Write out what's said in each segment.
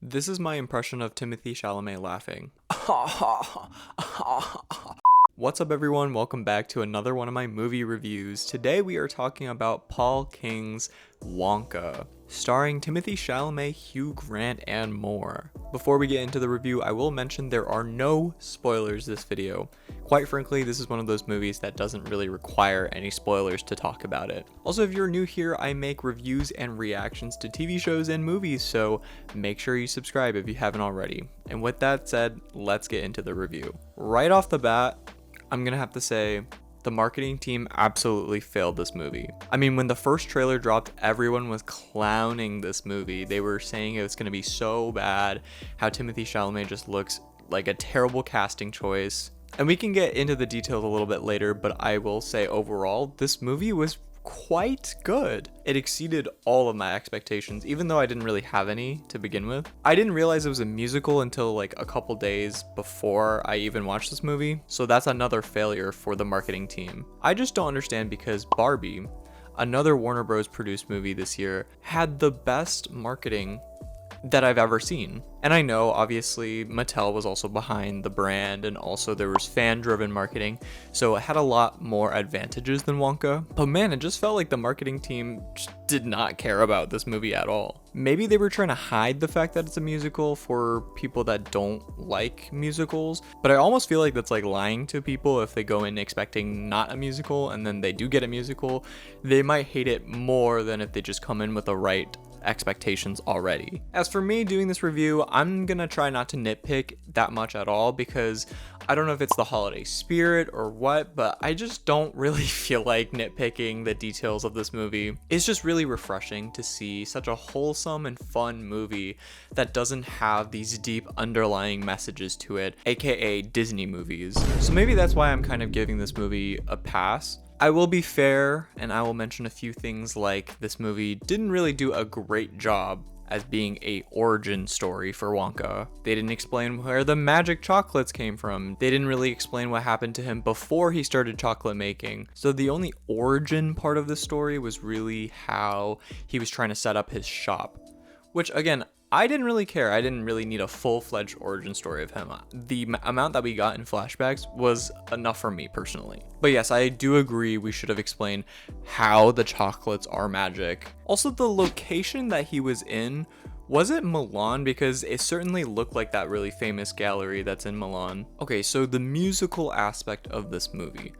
This is my impression of Timothee Chalamet laughing. What's up everyone, welcome back to another one of my movie reviews. Today we are talking about Paul King's Wonka, starring Timothee Chalamet, Hugh Grant, and more. Before we get into the review, I will mention there are no spoilers this video. Quite frankly, this is one of those movies that doesn't really require any spoilers to talk about it. Also, if you're new here, I make reviews and reactions to TV shows and movies, so make sure you subscribe if you haven't already. And with that said, let's get into the review. Right off the bat, I'm gonna have to say, the marketing team absolutely failed this movie. I mean, when the first trailer dropped, everyone was clowning this movie. They were saying it was gonna be so bad, how Timothee Chalamet just looks like a terrible casting choice. And we can get into the details a little bit later, but I will say overall, this movie was quite good. It exceeded all of my expectations, even though I didn't really have any to begin with. I didn't realize it was a musical until like a couple days before I even watched this movie, so that's another failure for the marketing team. I just don't understand because Barbie, another Warner Bros. Produced movie this year, had the best marketing that I've ever seen. And I know obviously Mattel was also behind the brand, and also there was fan-driven marketing, so it had a lot more advantages than Wonka. But man, it just felt like the marketing team just did not care about this movie at all. Maybe they were trying to hide the fact that it's a musical for people that don't like musicals, but I almost feel like that's like lying to people. If they go in expecting not a musical and then they do get a musical, they might hate it more than if they just come in with the right expectations already. As for me doing this review, I'm gonna try not to nitpick that much at all, because I don't know if it's the holiday spirit or what, but I just don't really feel like nitpicking the details of this movie. It's just really refreshing to see such a wholesome and fun movie that doesn't have these deep underlying messages to it, aka Disney movies. So maybe that's why I'm kind of giving this movie a pass. I will be fair, and I will mention a few things like this movie didn't really do a great job as being a origin story for Wonka. They didn't explain where the magic chocolates came from. They didn't really explain what happened to him before he started chocolate making. So the only origin part of the story was really how he was trying to set up his shop, which again, I didn't really care. I didn't really need a full-fledged origin story of him. The amount that we got in flashbacks was enough for me personally. But yes, I do agree we should have explained how the chocolates are magic. Also, the location that he was in, was it Milan? Because it certainly looked like that really famous gallery that's in Milan. Okay, so the musical aspect of this movie.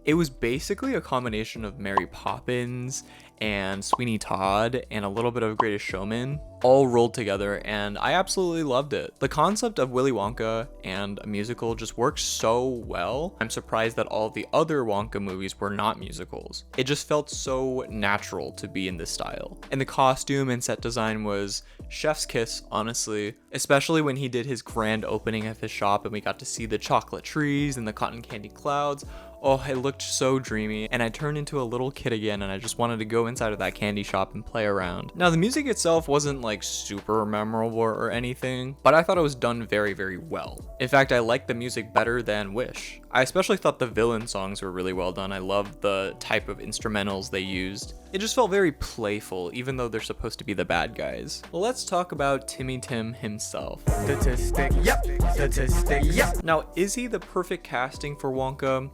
It was basically a combination of Mary Poppins and Sweeney Todd and a little bit of Greatest Showman all rolled together, and I absolutely loved it. The concept of Willy Wonka and a musical just works so well. I'm surprised that all the other Wonka movies were not musicals. It just felt so natural to be in this style. And the costume and set design was chef's kiss, honestly, especially when he did his grand opening of his shop and we got to see the chocolate trees and the cotton candy clouds. Oh, it looked so dreamy, and I turned into a little kid again, and I just wanted to go inside of that candy shop and play around. Now, the music itself wasn't like super memorable or anything, but I thought it was done very, very well. In fact, I liked the music better than Wish. I especially thought the villain songs were really well done. I loved the type of instrumentals they used. It just felt very playful, even though they're supposed to be the bad guys. Well, let's talk about Timmy Tim himself. Statistic, yep. Statistic, yep. Now, is he the perfect casting for Wonka?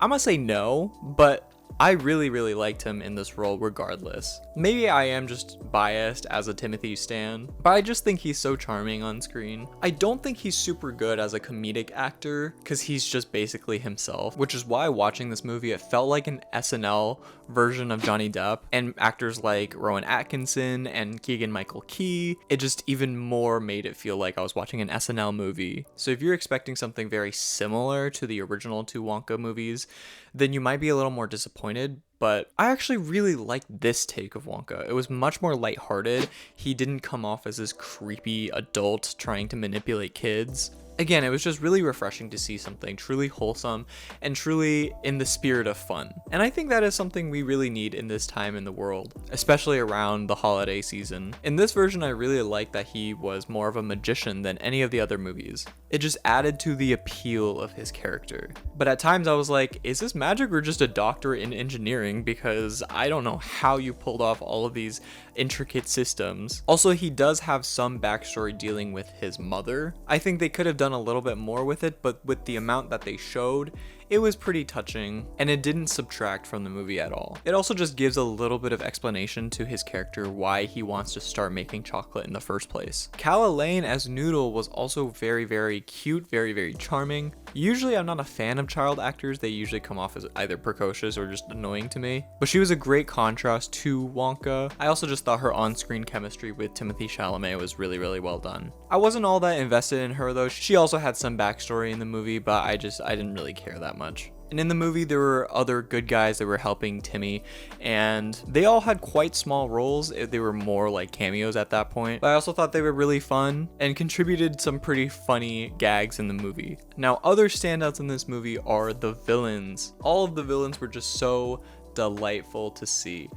I'm gonna say no, but I really, really liked him in this role regardless. Maybe I am just biased as a Timothee stan, but I just think he's so charming on screen. I don't think he's super good as a comedic actor, because he's just basically himself, which is why watching this movie, it felt like an SNL version of Johnny Depp, and actors like Rowan Atkinson and Keegan-Michael Key, it just even more made it feel like I was watching an SNL movie. So if you're expecting something very similar to the original two Wonka movies, then you might be a little more disappointed. But I actually really liked this take of Wonka. It was much more lighthearted. He didn't come off as this creepy adult trying to manipulate kids. Again, it was just really refreshing to see something truly wholesome and truly in the spirit of fun. And I think that is something we really need in this time in the world, especially around the holiday season. In this version, I really liked that he was more of a magician than any of the other movies. It just added to the appeal of his character. But at times I was like, is this magic or just a doctor in engineering? Because I don't know how you pulled off all of these intricate systems. Also, he does have some backstory dealing with his mother. I think they could have done a little bit more with it, but with the amount that they showed, it was pretty touching, and it didn't subtract from the movie at all. It also just gives a little bit of explanation to his character why he wants to start making chocolate in the first place. Calla Lane as Noodle was also very cute, very charming. Usually I'm not a fan of child actors, they usually come off as either precocious or just annoying to me, but she was a great contrast to Wonka. I also just thought her on-screen chemistry with Timothee Chalamet was really well done. I wasn't all that invested in her though. She also had some backstory in the movie, but I didn't really care that much. And in the movie, there were other good guys that were helping Timmy, and they all had quite small roles. They were more like cameos at that point, but I also thought they were really fun and contributed some pretty funny gags in the movie. Now, other standouts in this movie are the villains. All of the villains were just so delightful to see.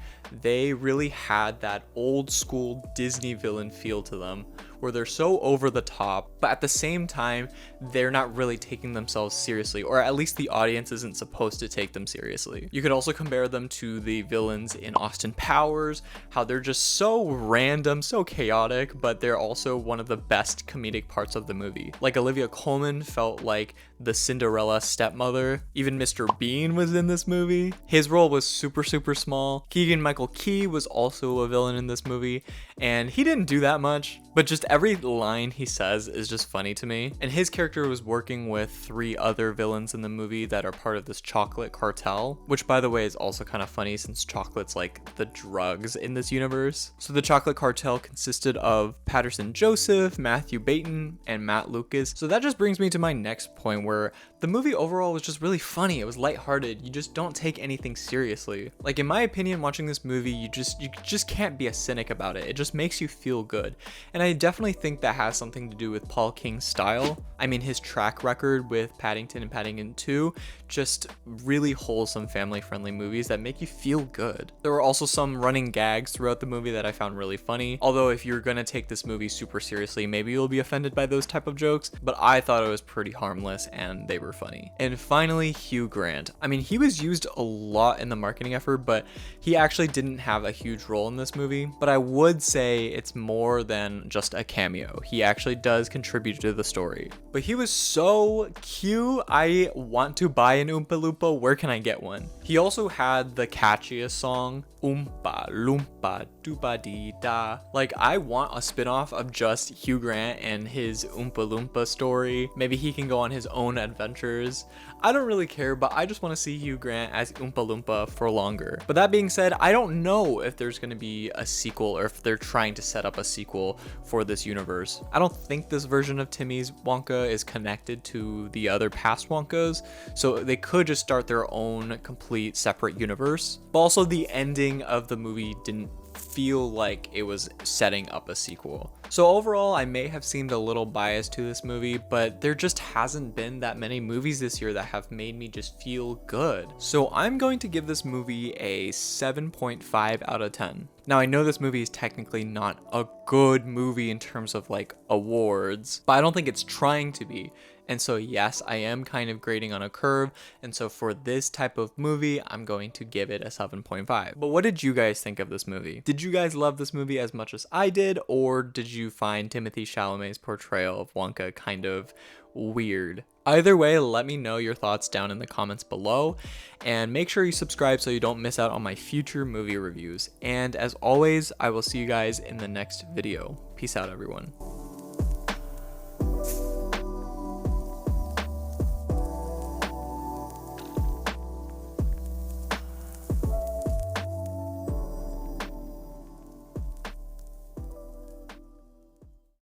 They really had that old school Disney villain feel to them, where they're so over the top, but at the same time, they're not really taking themselves seriously, or at least the audience isn't supposed to take them seriously. You could also compare them to the villains in Austin Powers, how they're just so random, so chaotic, but they're also one of the best comedic parts of the movie. Like Olivia Colman felt like the Cinderella stepmother. Even Mr. Bean was in this movie. His role was super small. Keegan-Michael Key was also a villain in this movie, and he didn't do that much, but just every line he says is just funny to me. And his character was working with 3 other villains in the movie that are part of this chocolate cartel, which by the way is also kind of funny since chocolate's like the drugs in this universe. So the chocolate cartel consisted of Patterson Joseph, Matthew Baton, and Matt Lucas. So that just brings me to my next point, where the movie overall was just really funny. It was lighthearted. You just don't take anything seriously. Like in my opinion, watching this movie, you just can't be a cynic about it. It just makes you feel good. And I definitely think that has something to do with Paul King's style. I mean, his track record with Paddington and Paddington 2, just really wholesome family-friendly movies that make you feel good. There were also some running gags throughout the movie that I found really funny. Although if you're gonna take this movie super seriously, maybe you'll be offended by those type of jokes, but I thought it was pretty harmless and they were funny. And finally, Hugh Grant. I mean, he was used a lot in the marketing effort, but he actually didn't have a huge role in this movie. But I would say it's more than just a cameo. He actually does contribute to the story. But he was so cute. I want to buy an Oompa Loompa. Where can I get one? He also had the catchiest song, Oompa Loompa Doopa Dee Da. Like, I want a spin-off of just Hugh Grant and his Oompa Loompa story. Maybe he can go on his own adventures. I don't really care, but I just want to see Hugh Grant as Oompa Loompa for longer. But that being said, I don't know if there's going to be a sequel or if they're trying to set up a sequel for this universe. I don't think this version of Timmy's Wonka is connected to the other past Wonkas, so they could just start their own complete separate universe. But also the ending of the movie didn't feel like it was setting up a sequel. So overall, I may have seemed a little biased to this movie, but there just hasn't been that many movies this year that have made me just feel good. So I'm going to give this movie a 7.5 out of 10. Now, I know this movie is technically not a good movie in terms of like awards, but I don't think it's trying to be. And so yes, I am kind of grading on a curve. And so for this type of movie, I'm going to give it a 7.5. But what did you guys think of this movie? Did you guys love this movie as much as I did? Or did you find Timothée Chalamet's portrayal of Wonka kind of weird? Either way, let me know your thoughts down in the comments below, and make sure you subscribe so you don't miss out on my future movie reviews. And as always, I will see you guys in the next video. Peace out, everyone.